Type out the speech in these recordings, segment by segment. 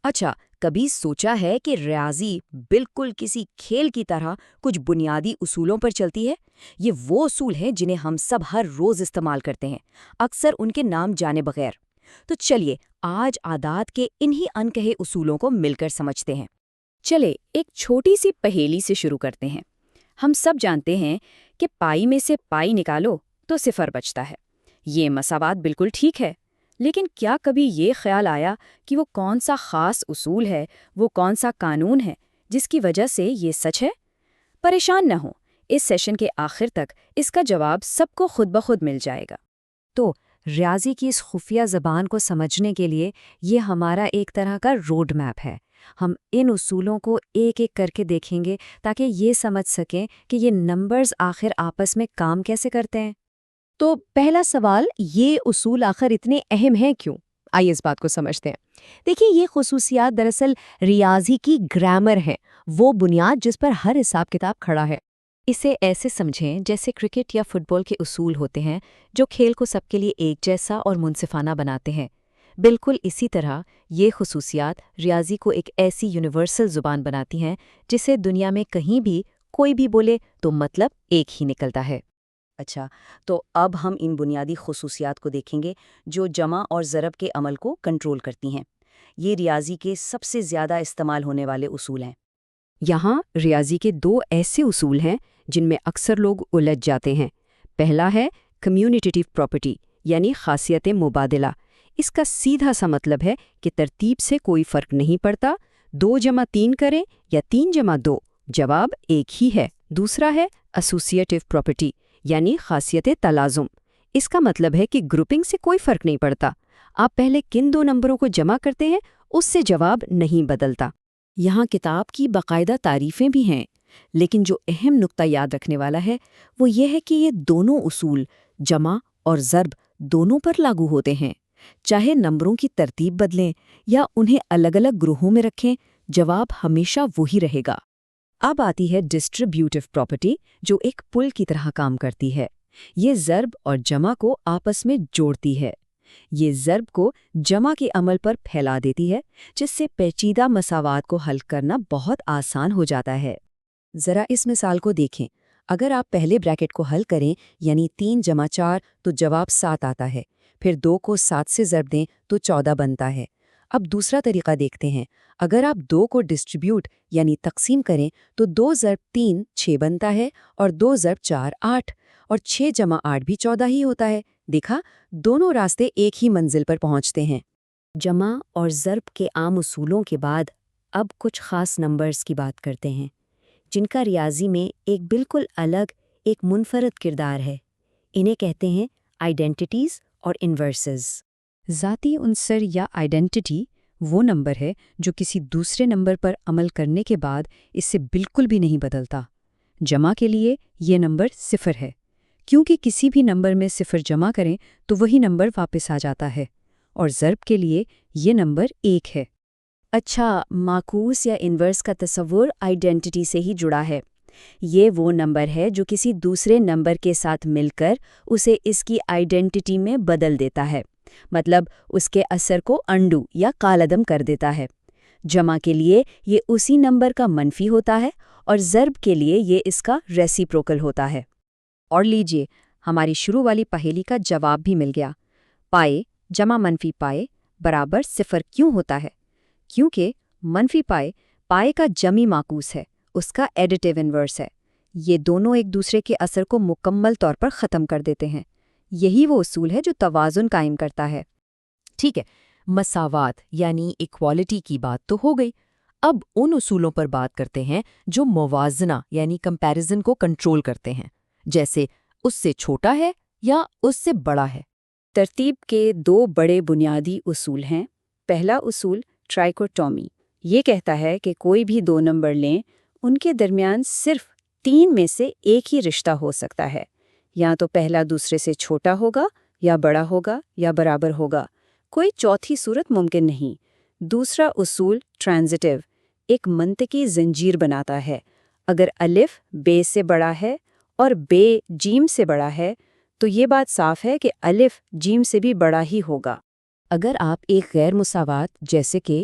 اچھا، کبھی سوچا ہے کہ ریاضی بالکل کسی کھیل کی طرح کچھ بنیادی اصولوں پر چلتی ہے؟ یہ وہ اصول ہیں جنہیں ہم سب ہر روز استعمال کرتے ہیں، اکثر ان کے نام جانے بغیر۔ تو چلیے آج عادات کے انہی انکہے اصولوں کو مل کر سمجھتے ہیں۔ چلے ایک چھوٹی سی پہیلی سے شروع کرتے ہیں۔ ہم سب جانتے ہیں کہ پائی میں سے پائی نکالو تو صفر بچتا ہے۔ یہ مساوات بالکل ٹھیک ہے، لیکن کیا کبھی یہ خیال آیا کہ وہ کون سا خاص اصول ہے، وہ کون سا قانون ہے جس کی وجہ سے یہ سچ ہے؟ پریشان نہ ہو، اس سیشن کے آخر تک اس کا جواب سب کو خود بخود مل جائے گا۔ تو ریاضی کی اس خفیہ زبان کو سمجھنے کے لیے یہ ہمارا ایک طرح کا روڈ میپ ہے۔ ہم ان اصولوں کو ایک ایک کر کے دیکھیں گے تاکہ یہ سمجھ سکیں کہ یہ نمبرز آخر آپس میں کام کیسے کرتے ہیں۔ تو پہلا سوال، یہ اصول آخر اتنے اہم ہیں کیوں؟ آئیے اس بات کو سمجھتے ہیں۔ دیکھیے، یہ خصوصیات دراصل ریاضی کی گرامر ہیں، وہ بنیاد جس پر ہر حساب کتاب کھڑا ہے۔ اسے ایسے سمجھیں جیسے کرکٹ یا فٹ بال کے اصول ہوتے ہیں جو کھیل کو سب کے لیے ایک جیسا اور منصفانہ بناتے ہیں۔ بالکل اسی طرح یہ خصوصیات ریاضی کو ایک ایسی یونیورسل زبان بناتی ہیں جسے دنیا میں کہیں بھی کوئی بھی بولے تو مطلب ایک ہی نکلتا ہے۔ اچھا، تو اب ہم ان بنیادی خصوصیات کو دیکھیں گے جو جمع اور ضرب کے عمل کو کنٹرول کرتی ہیں۔ یہ ریاضی کے سب سے زیادہ استعمال ہونے والے اصول ہیں۔ یہاں ریاضی کے دو ایسے اصول ہیں جن میں اکثر لوگ الجھ جاتے ہیں۔ پہلا ہے کمیونٹیٹیو پراپرٹی، یعنی خاصیت مبادلہ۔ اس کا سیدھا سا مطلب ہے کہ ترتیب سے کوئی فرق نہیں پڑتا، 2 جمع 3 کریں یا 3 جمع 2، جواب ایک ہی ہے۔ دوسرا ہے ایسوسیٹیو پراپرٹی، یعنی خاصیت تلازم۔ اس کا مطلب ہے کہ گروپنگ سے کوئی فرق نہیں پڑتا، آپ پہلے کن 2 نمبروں کو جمع کرتے ہیں اس سے جواب نہیں بدلتا۔ یہاں کتاب کی باقاعدہ تعریفیں بھی ہیں، لیکن جو اہم نقطہ یاد رکھنے والا ہے وہ یہ ہے کہ یہ دونوں اصول جمع اور ضرب دونوں پر لاگو ہوتے ہیں۔ چاہے نمبروں کی ترتیب بدلیں یا انہیں الگ الگ گروہوں میں رکھیں، جواب ہمیشہ وہی رہے گا۔ اب آتی ہے ڈسٹریبیوٹیو پراپرٹی، جو ایک پل کی طرح کام کرتی ہے۔ یہ ضرب اور جمع کو آپس میں جوڑتی ہے۔ یہ ضرب کو جمع کے عمل پر پھیلا دیتی ہے، جس سے پیچیدہ مساوات کو حل کرنا بہت آسان ہو جاتا ہے۔ ذرا اس مثال کو دیکھیں۔ اگر آپ پہلے بریکٹ کو حل کریں، یعنی 3 جمع 4 تو جواب 7 آتا ہے، پھر 2 کو 7 سے ضرب دیں تو 14 بنتا ہے۔ اب دوسرا طریقہ دیکھتے ہیں۔ اگر آپ 2 کو ڈسٹریبیوٹ یعنی تقسیم کریں تو 2 ضرب 3 6 بنتا ہے اور 2 ضرب 4 8، اور 6 جمع 8 بھی 14 ہی ہوتا ہے۔ دیکھا، دونوں راستے ایک ہی منزل پر پہنچتے ہیں۔ جمع اور ضرب کے عام اصولوں کے بعد اب کچھ خاص نمبرز کی بات کرتے ہیں جن کا ریاضی میں ایک بالکل الگ، ایک منفرد کردار ہے۔ انہیں کہتے ہیں آئیڈینٹیٹیز اور انورسز۔ ذاتی عنصر یا آئیڈینٹیٹی وہ نمبر ہے جو کسی دوسرے نمبر پر عمل کرنے کے بعد اس سے بالکل بھی نہیں بدلتا۔ جمع کے لیے یہ نمبر 0 ہے، کیونکہ کسی بھی نمبر میں 0 جمع کریں تو وہی نمبر واپس آ جاتا ہے، اور ضرب کے لیے یہ نمبر 1 ہے۔ اچھا، معکوس یا انورس کا تصور آئیڈینٹیٹی سے ہی جڑا ہے۔ یہ وہ نمبر ہے جو کسی دوسرے نمبر کے ساتھ مل کر اسے اس کی آئیڈینٹیٹی میں بدل دیتا ہے، مطلب اس کے اثر کو انڈو یا کالعدم کر دیتا ہے۔ جمع کے لیے یہ اسی نمبر کا منفی ہوتا ہے، اور ضرب کے لیے یہ اس کا ریسیپروکل ہوتا ہے۔ اور لیجئے، ہماری شروع والی پہیلی کا جواب بھی مل گیا۔ پائے جمع منفی پائے برابر 0 کیوں ہوتا ہے؟ کیونکہ منفی پائے کا جمعی معکوس ہے، اس کا ایڈیٹیو انورس ہے۔ یہ دونوں ایک دوسرے کے اثر کو مکمل طور پر ختم کر دیتے ہیں۔ یہی وہ اصول ہے جو توازن قائم کرتا ہے۔ ٹھیک ہے، مساوات یعنی ایکوالٹی کی بات تو ہو گئی۔ اب ان اصولوں پر بات کرتے ہیں جو موازنہ یعنی کمپیریزن کو کنٹرول کرتے ہیں، جیسے اس سے چھوٹا ہے یا اس سے بڑا ہے۔ ترتیب کے 2 بڑے بنیادی اصول ہیں۔ پہلا اصول ٹرائکوٹومی، یہ کہتا ہے کہ کوئی بھی 2 نمبر لیں، ان کے درمیان صرف 3 میں سے ایک ہی رشتہ ہو سکتا ہے، یا تو پہلا دوسرے سے چھوٹا ہوگا، یا بڑا ہوگا، یا برابر ہوگا، کوئی چوتھی صورت ممکن نہیں۔ دوسرا اصول ٹرانزٹیو ایک منطقی زنجیر بناتا ہے۔ اگر الف بے سے بڑا ہے اور بے جیم سے بڑا ہے تو یہ بات صاف ہے کہ الف جیم سے بھی بڑا ہی ہوگا۔ اگر آپ ایک غیر مساوات جیسے کہ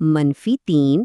-3,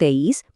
23,